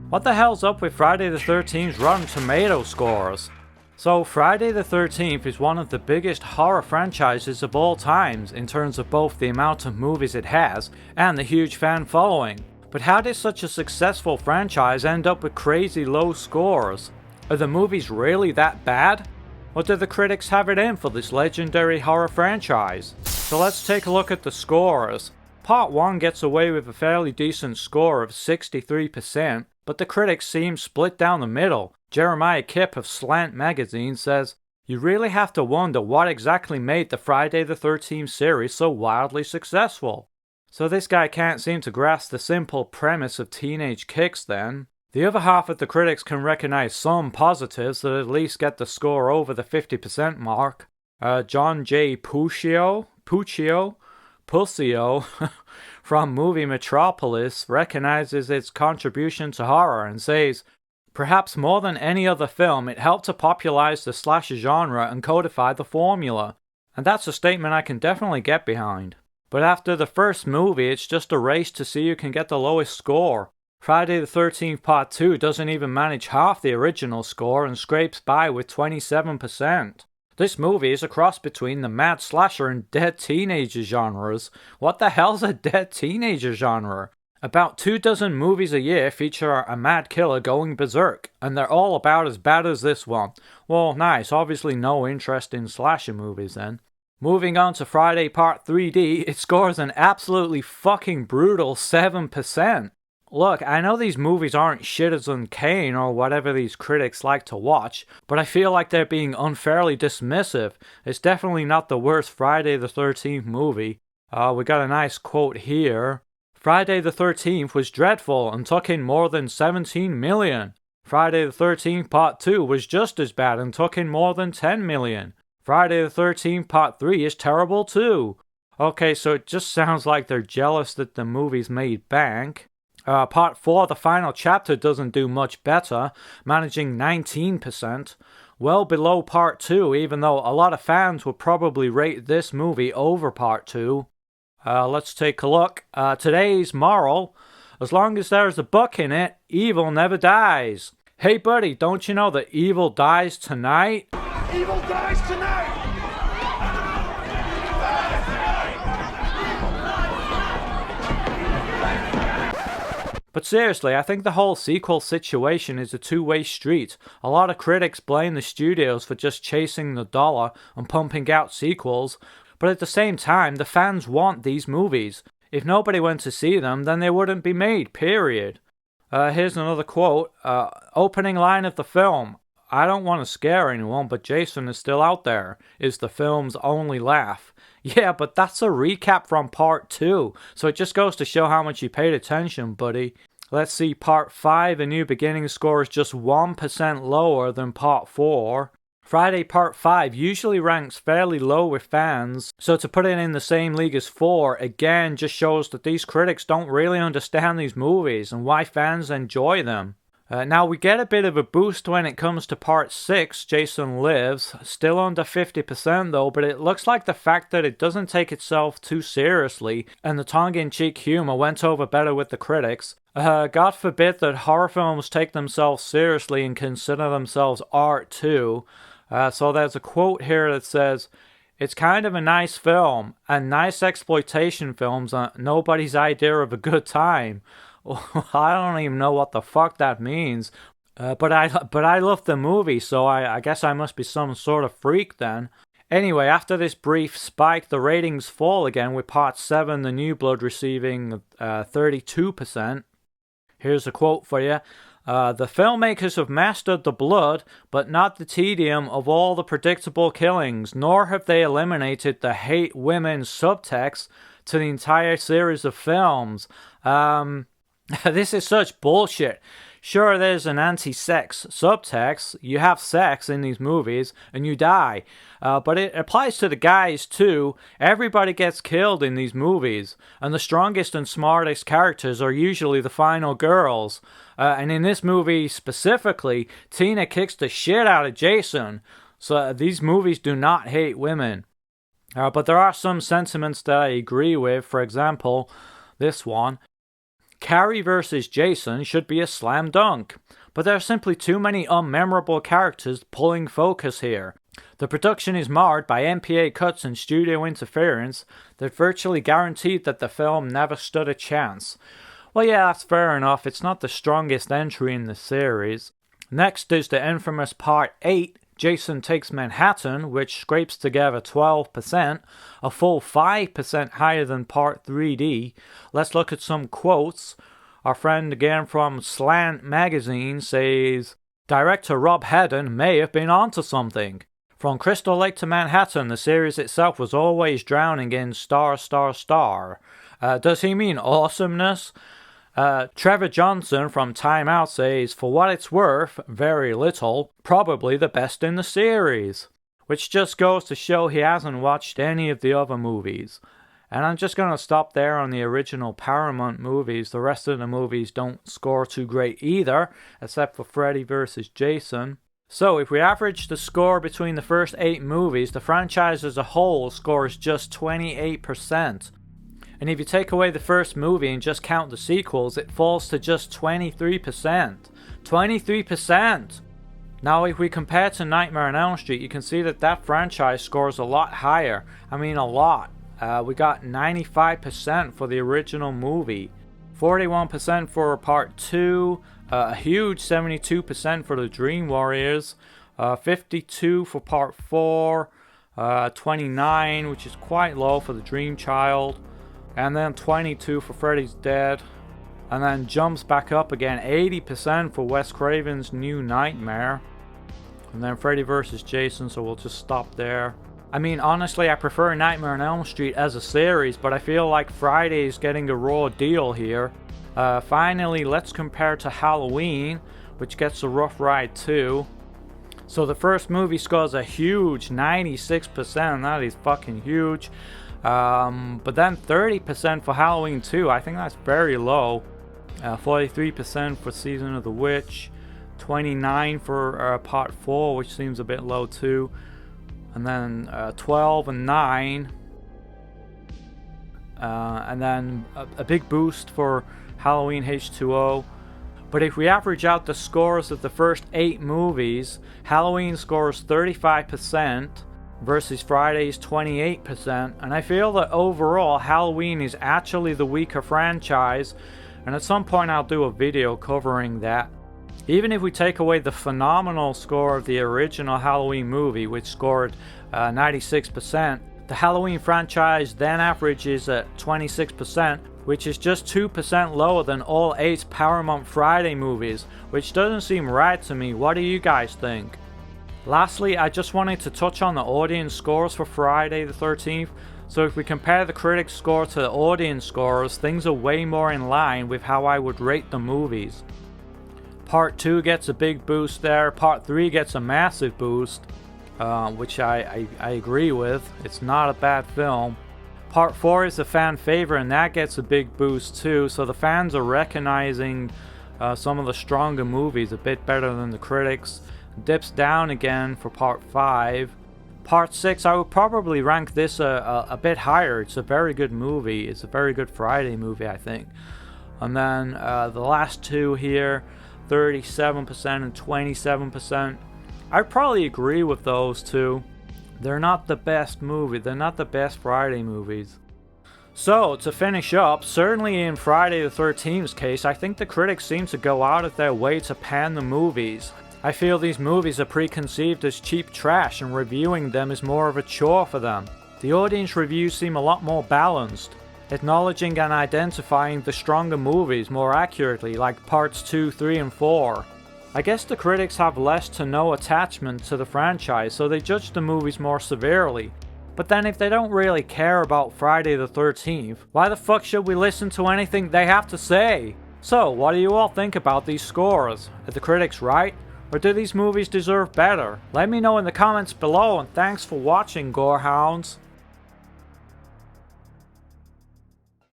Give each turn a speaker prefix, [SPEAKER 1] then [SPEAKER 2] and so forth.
[SPEAKER 1] What the hell's up with Friday the 13th's Rotten Tomato scores? So Friday the 13th is one of the biggest horror franchises of all times in terms of both the amount of movies it has and the huge fan following. But how did such a successful franchise end up with crazy low scores? Are the movies really that bad? Or do the critics have it in for this legendary horror franchise? So let's take a look at the scores. Part 1 gets away with a fairly decent score of 63%, but the critics seem split down the middle. Jeremiah Kipp of Slant magazine says, "You really have to wonder what exactly made the Friday the 13th series so wildly successful." So this guy can't seem to grasp the simple premise of teenage kicks then. The other half of the critics can recognize some positives that at least get the score over the 50% mark. John J. Puccio from Movie Metropolis recognizes its contribution to horror and says, "Perhaps more than any other film, it helped to popularize the slasher genre and codify the formula." And that's a statement I can definitely get behind. But after the first movie, it's just a race to see who can get the lowest score. Friday the 13th Part 2 doesn't even manage half the original score and scrapes by with 27%. This movie is a cross between the mad slasher and dead teenager genres. What the hell's a dead teenager genre? About 24 movies a year feature a mad killer going berserk, and they're all about as bad as this one. Well, nice, obviously no interest in slasher movies then. Moving on to Friday Part 3D, it scores an absolutely fucking brutal 7%. Look, I know these movies aren't shit as Uncanny or whatever these critics like to watch, but I feel like they're being unfairly dismissive. It's definitely not the worst Friday the 13th movie. We got a nice quote here. "Friday the 13th was dreadful and took in more than 17 million. Friday the 13th Part 2 was just as bad and took in more than 10 million. Friday the 13th Part 3 is terrible too." Okay, so it just sounds like they're jealous that the movies made bank. Part 4, the final chapter, doesn't do much better, managing 19%, well below Part 2, even though a lot of fans would probably rate this movie over Part 2. Let's take a look. Today's moral: as long as there's a buck in it, evil never dies. Hey buddy, don't you know that evil dies tonight?
[SPEAKER 2] Evil dies tonight!
[SPEAKER 1] But seriously, I think the whole sequel situation is a two-way street. A lot of critics blame the studios for just chasing the dollar and pumping out sequels, but at the same time, the fans want these movies. If nobody went to see them, then they wouldn't be made, period. Here's another quote. Opening line of the film: "I don't want to scare anyone, but Jason is still out there," is the film's only laugh. Yeah, but that's a recap from Part 2, so it just goes to show how much you paid attention, buddy. Let's see, Part 5, A New Beginning score is just 1% lower than Part 4. Friday Part 5 usually ranks fairly low with fans, so to put it in the same league as 4, again, just shows that these critics don't really understand these movies and why fans enjoy them. Now we get a bit of a boost when it comes to Part 6, Jason Lives, still under 50% though, but it looks like the fact that it doesn't take itself too seriously and the tongue-in-cheek humor went over better with the critics. God forbid that horror films take themselves seriously and consider themselves art too. So there's a quote here that says, "It's kind of a nice film, and nice exploitation films are nobody's idea of a good time." I don't even know what the fuck that means, but I love the movie, so I guess I must be some sort of freak then. Anyway, after this brief spike, the ratings fall again, with Part 7, The New Blood, receiving 32%. Here's a quote for you. "The filmmakers have mastered the blood, but not the tedium of all the predictable killings, nor have they eliminated the hate women subtext to the entire series of films." This is such bullshit. Sure, there's an anti-sex subtext. You have sex in these movies and you die. But it applies to the guys too. Everybody gets killed in these movies. And the strongest and smartest characters are usually the final girls. And in this movie specifically, Tina kicks the shit out of Jason. So these movies do not hate women. But there are some sentiments that I agree with. For example, this one. Carrie vs. Jason should be a slam dunk, but there are simply too many unmemorable characters pulling focus here. The production is marred by MPA cuts and studio interference that virtually guaranteed that the film never stood a chance. Well, yeah, that's fair enough. It's not the strongest entry in the series. Next is the infamous Part 8, Jason Takes Manhattan, which scrapes together 12%, a full 5% higher than Part 3D. Let's look at some quotes. Our friend again from Slant Magazine says, "Director Rob Hedden may have been onto something. From Crystal Lake to Manhattan, the series itself was always drowning in star. Does he mean awesomeness?" Trevor Johnson from Time Out says, "For what it's worth, very little, probably the best in the series." Which just goes to show he hasn't watched any of the other movies. And I'm just going to stop there on the original Paramount movies. The rest of the movies don't score too great either, except for Freddy vs. Jason. So if we average the score between the first 8 movies, the franchise as a whole scores just 28%. And if you take away the first movie and just count the sequels, it falls to just 23%. 23%! Now if we compare to Nightmare on Elm Street, you can see that franchise scores a lot higher. I mean a lot. We got 95% for the original movie, 41% for Part 2, a huge 72% for the Dream Warriors, 52% for Part 4, 29%, which is quite low for the Dream Child, and then 22% for Freddy's Dead, and then jumps back up again, 80% for Wes Craven's New Nightmare, and then Freddy vs. Jason, so we'll just stop there. I mean, honestly, I prefer Nightmare on Elm Street as a series, but I feel like Friday's getting a raw deal here. Finally, let's compare to Halloween, which gets a rough ride too. So the first movie scores a huge 96%, that is fucking huge. But then 30% for Halloween 2, I think that's very low. 43% for Season of the Witch, 29% for Part 4, which seems a bit low too. And then 12 and 9. And then a big boost for Halloween H2O. But if we average out the scores of the first 8 movies, Halloween scores 35% versus Friday's 28%, and I feel that overall Halloween is actually the weaker franchise, and at some point I'll do a video covering that. Even if we take away the phenomenal score of the original Halloween movie, which scored 96%, the Halloween franchise then averages at 26%, which is just 2% lower than all 8 Paramount Friday movies, which doesn't seem right to me. What do you guys think? Lastly, I just wanted to touch on the audience scores for Friday the 13th. So if we compare the critics' score to the audience scores, things are way more in line with how I would rate the movies. Part 2 gets a big boost there. Part 3 gets a massive boost, which I agree with. It's not a bad film. Part 4 is a fan favorite, and that gets a big boost too. So the fans are recognizing some of the stronger movies a bit better than the critics. Dips down again for Part 5. Part 6, I would probably rank this a bit higher. It's a very good movie. It's a very good Friday movie, I think. And then the last 2 here, 37% and 27%. I'd probably agree with those two. They're not the best movie. They're not the best Friday movies. So, to finish up, certainly in Friday the 13th's case, I think the critics seem to go out of their way to pan the movies. I feel these movies are preconceived as cheap trash, and reviewing them is more of a chore for them. The audience reviews seem a lot more balanced, acknowledging and identifying the stronger movies more accurately, like parts 2, 3, and 4. I guess the critics have less to no attachment to the franchise, so they judge the movies more severely. But then if they don't really care about Friday the 13th, why the fuck should we listen to anything they have to say? So, what do you all think about these scores? Are the critics right? Or do these movies deserve better? Let me know in the comments below, and thanks for watching, Gorehounds.